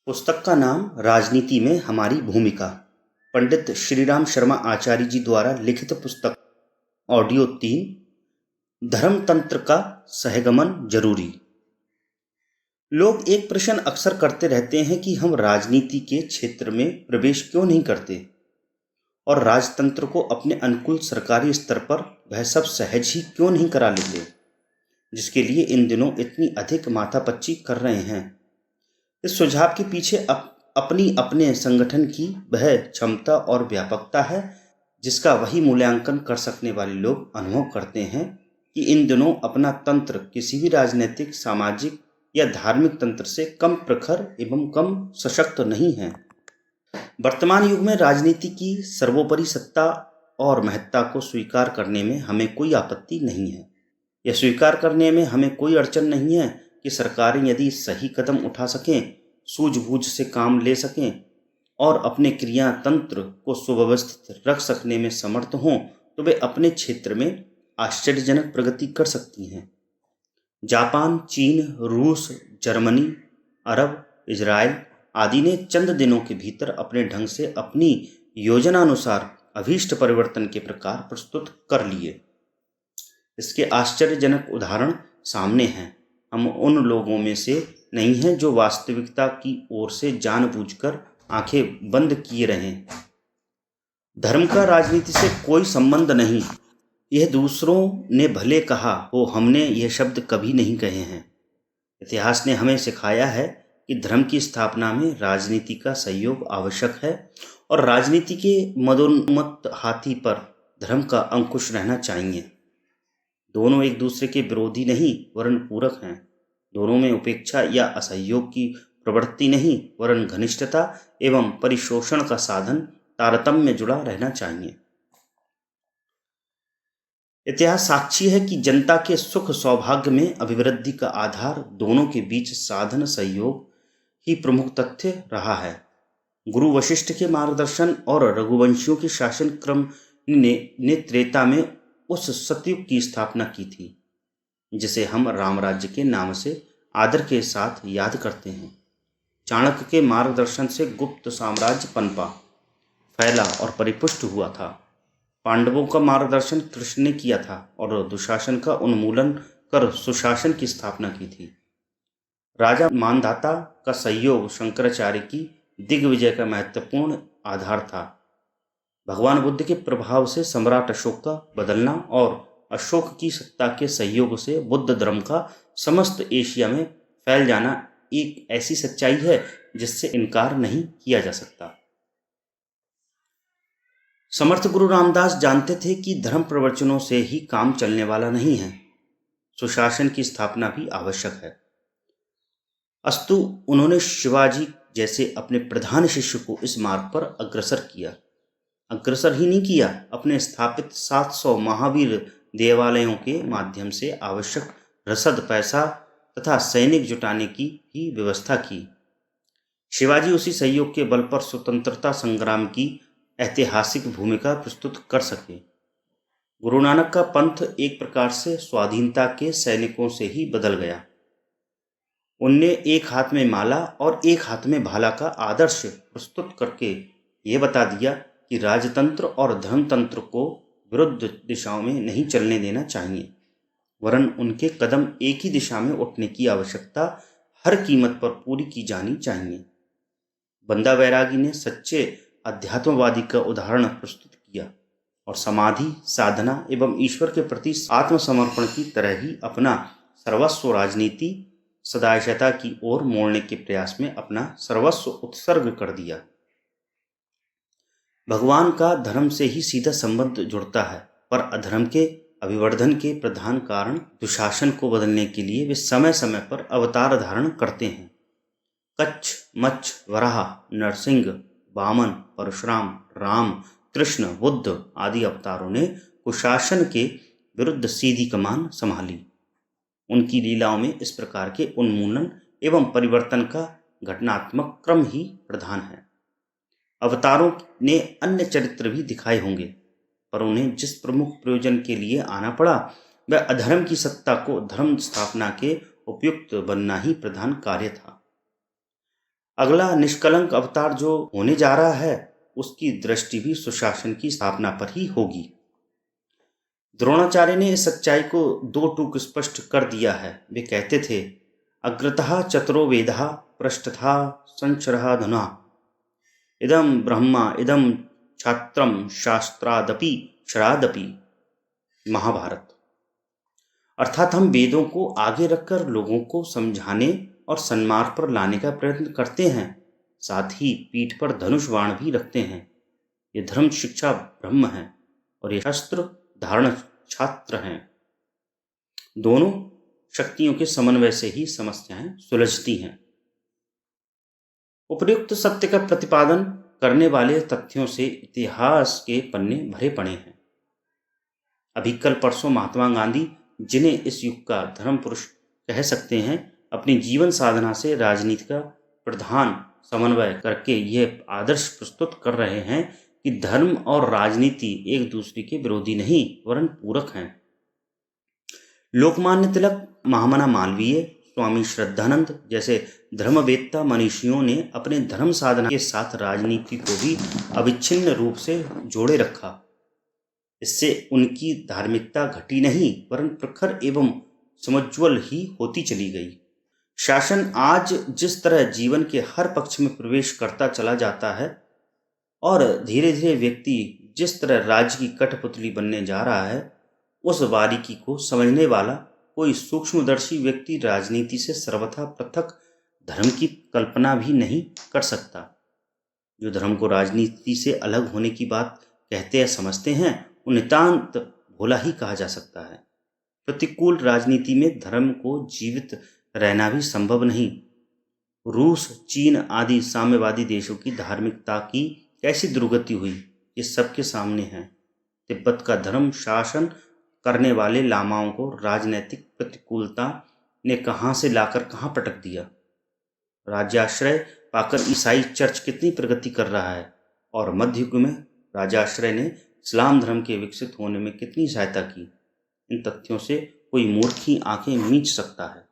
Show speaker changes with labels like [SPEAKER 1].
[SPEAKER 1] पुस्तक का नाम राजनीति में हमारी भूमिका। पंडित श्रीराम शर्मा आचार्य जी द्वारा लिखित पुस्तक। ऑडियो 3। धर्मतंत्र का सहगमन जरूरी। लोग एक प्रश्न अक्सर करते रहते हैं कि हम राजनीति के क्षेत्र में प्रवेश क्यों नहीं करते और राजतंत्र को अपने अनुकूल सरकारी स्तर पर वह सब सहज ही क्यों नहीं करा लेते, जिसके लिए इन दिनों इतनी अधिक माथापच्ची कर रहे हैं। इस सुझाव के पीछे अपनी अपने संगठन की वह क्षमता और व्यापकता है, जिसका वही मूल्यांकन कर सकने वाले लोग अनुभव करते हैं कि इन दिनों अपना तंत्र किसी भी राजनीतिक, सामाजिक या धार्मिक तंत्र से कम प्रखर एवं कम सशक्त नहीं है। वर्तमान युग में राजनीति की सर्वोपरि सत्ता और महत्ता को स्वीकार करने में हमें कोई आपत्ति नहीं है। यह स्वीकार करने में हमें कोई अड़चन नहीं है कि सरकारें यदि सही कदम उठा सकें, सूझबूझ से काम ले सकें और अपने क्रिया तंत्र को सुव्यवस्थित रख सकने में समर्थ हों, तो वे अपने क्षेत्र में आश्चर्यजनक प्रगति कर सकती हैं। जापान, चीन, रूस, जर्मनी, अरब, इजराइल आदि ने चंद दिनों के भीतर अपने ढंग से अपनी योजनानुसार अभीष्ट परिवर्तन के प्रकार प्रस्तुत कर लिए। इसके आश्चर्यजनक उदाहरण सामने हैं। हम उन लोगों में से नहीं हैं जो वास्तविकता की ओर से जानबूझकर आंखें बंद किए रहें। धर्म का राजनीति से कोई संबंध नहीं, यह दूसरों ने भले कहा हो, हमने यह शब्द कभी नहीं कहे हैं। इतिहास ने हमें सिखाया है कि धर्म की स्थापना में राजनीति का सहयोग आवश्यक है और राजनीति के मदोन्मत्त हाथी पर धर्म का अंकुश रहना चाहिए। दोनों एक दूसरे के विरोधी नहीं वरन पूरक हैं। दोनों में उपेक्षा या असहयोग की प्रवृत्ति नहीं वरन घनिष्ठता एवं परिशोषण का साधन तारतम्य में जुड़ा रहना चाहिए। इतिहास साक्षी है कि जनता के सुख सौभाग्य में अभिवृद्धि का आधार दोनों के बीच साधन सहयोग ही प्रमुख तथ्य रहा है। गुरु वशिष्ठ के मार्गदर्शन और रघुवंशियों के शासन क्रम ने त्रेता में उस सतयुग की स्थापना की थी जिसे हम रामराज्य के नाम से आदर के साथ याद करते हैं। चाणक्य के मार्गदर्शन से गुप्त साम्राज्य पनपा, फैला और परिपुष्ट हुआ था। पांडवों का मार्गदर्शन कृष्ण ने किया था और दुशासन का उन्मूलन कर सुशासन की स्थापना की थी। राजा मानधाता का सहयोग शंकराचार्य की दिग्विजय का महत्वपूर्ण आधार था। भगवान बुद्ध के प्रभाव से सम्राट अशोक का बदलना और अशोक की सत्ता के सहयोग से बुद्ध धर्म का समस्त एशिया में फैल जाना एक ऐसी सच्चाई है जिससे इनकार नहीं किया जा सकता। समर्थ गुरु रामदास जानते थे कि धर्म प्रवचनों से ही काम चलने वाला नहीं है, सुशासन की स्थापना भी आवश्यक है। अस्तु उन्होंने शिवाजी जैसे अपने प्रधान शिष्य को इस मार्ग पर अग्रसर ही नहीं किया, अपने स्थापित 700 महावीर देवालयों के माध्यम से आवश्यक रसद, पैसा तथा सैनिक जुटाने की भी व्यवस्था की। शिवाजी उसी सहयोग के बल पर स्वतंत्रता संग्राम की ऐतिहासिक भूमिका प्रस्तुत कर सके। गुरु नानक का पंथ एक प्रकार से स्वाधीनता के सैनिकों से ही बदल गया। उनने एक हाथ में माला और एक हाथ में भाला का आदर्श प्रस्तुत करके ये बता दिया कि राजतंत्र और धर्मतंत्र को विरुद्ध दिशाओं में नहीं चलने देना चाहिए, वरन उनके कदम एक ही दिशा में उठने की आवश्यकता हर कीमत पर पूरी की जानी चाहिए। बंदा बैरागी ने सच्चे अध्यात्मवादी का उदाहरण प्रस्तुत किया और समाधि, साधना एवं ईश्वर के प्रति आत्मसमर्पण की तरह ही अपना सर्वस्व राजनीति सदाचारता की ओर मोड़ने के प्रयास में अपना सर्वस्व उत्सर्ग कर दिया। भगवान का धर्म से ही सीधा संबंध जुड़ता है, पर अधर्म के अभिवर्धन के प्रधान कारण दुशासन को बदलने के लिए वे समय समय पर अवतार धारण करते हैं। कच्छ, मच्छ, वराह, नरसिंह, वामन, परशुराम, राम, कृष्ण, बुद्ध आदि अवतारों ने कुशासन के विरुद्ध सीधी कमान संभाली। उनकी लीलाओं में इस प्रकार के उन्मूलन एवं परिवर्तन का घटनात्मक क्रम ही प्रधान है। अवतारों ने अन्य चरित्र भी दिखाए होंगे, पर उन्हें जिस प्रमुख प्रयोजन के लिए आना पड़ा वह अधर्म की सत्ता को धर्म स्थापना के उपयुक्त बनना ही प्रधान कार्य था। अगला निष्कलंक अवतार जो होने जा रहा है उसकी दृष्टि भी सुशासन की स्थापना पर ही होगी। द्रोणाचार्य ने इस सच्चाई को दो टूक स्पष्ट कर दिया है। वे कहते थे, अग्रतः चतुरो वेदः पृष्ठतः संशरः इदम ब्रह्मा इदम छात्रम शास्त्रादपि क्षरादपि। महाभारत। अर्थात हम वेदों को आगे रखकर लोगों को समझाने और सन्मार्ग पर लाने का प्रयत्न करते हैं, साथ ही पीठ पर धनुष बाण भी रखते हैं। ये धर्म शिक्षा ब्रह्म है और ये शस्त्र धारण छात्र हैं। दोनों शक्तियों के समन्वय से ही समस्याएं सुलझती हैं। उपर्युक्त सत्य का प्रतिपादन करने वाले तथ्यों से इतिहास के पन्ने भरे पड़े हैं। अभी कल परसों महात्मा गांधी, जिन्हें इस युग का धर्म पुरुष कह सकते हैं, अपनी जीवन साधना से राजनीति का प्रधान समन्वय करके यह आदर्श प्रस्तुत कर रहे हैं कि धर्म और राजनीति एक दूसरे के विरोधी नहीं वरन पूरक हैं। लोकमान्य तिलक, महामना मालवीय, स्वामी श्रद्धानंद जैसे धर्मवेत्ता मनीषियों ने अपने धर्म साधना के साथ राजनीति को भी अविच्छिन्न रूप से जोड़े रखा। इससे उनकी धार्मिकता घटी नहीं वरन प्रखर एवं समुज्ज्वल ही होती चली गई। शासन आज जिस तरह जीवन के हर पक्ष में प्रवेश करता चला जाता है और धीरे धीरे व्यक्ति जिस तरह राज्य की कठपुतली बनने जा रहा है, उस बारीकी को समझने वाला कोई सूक्ष्मदर्शी व्यक्ति राजनीति से सर्वथा पृथक धर्म की कल्पना भी नहीं कर सकता। जो धर्म को राजनीति से अलग होने की बात कहते या समझते हैं, वो नितांत भोला ही कहा जा सकता है। प्रतिकूल राजनीति में धर्म को जीवित रहना भी संभव नहीं। रूस, चीन आदि साम्यवादी देशों की धार्मिकता की कैसी दुर्गति हुई, ये सबके सामने है। तिब्बत का धर्म शासन करने वाले लामाओं को राजनैतिक प्रतिकूलता ने कहां से लाकर कहां पटक दिया। राज्याश्रय पाकर ईसाई चर्च कितनी प्रगति कर रहा है और मध्य युग में राजाश्रय ने इस्लाम धर्म के विकसित होने में कितनी सहायता की। इन तथ्यों से कोई मूर्ख ही आंखें मींच सकता है।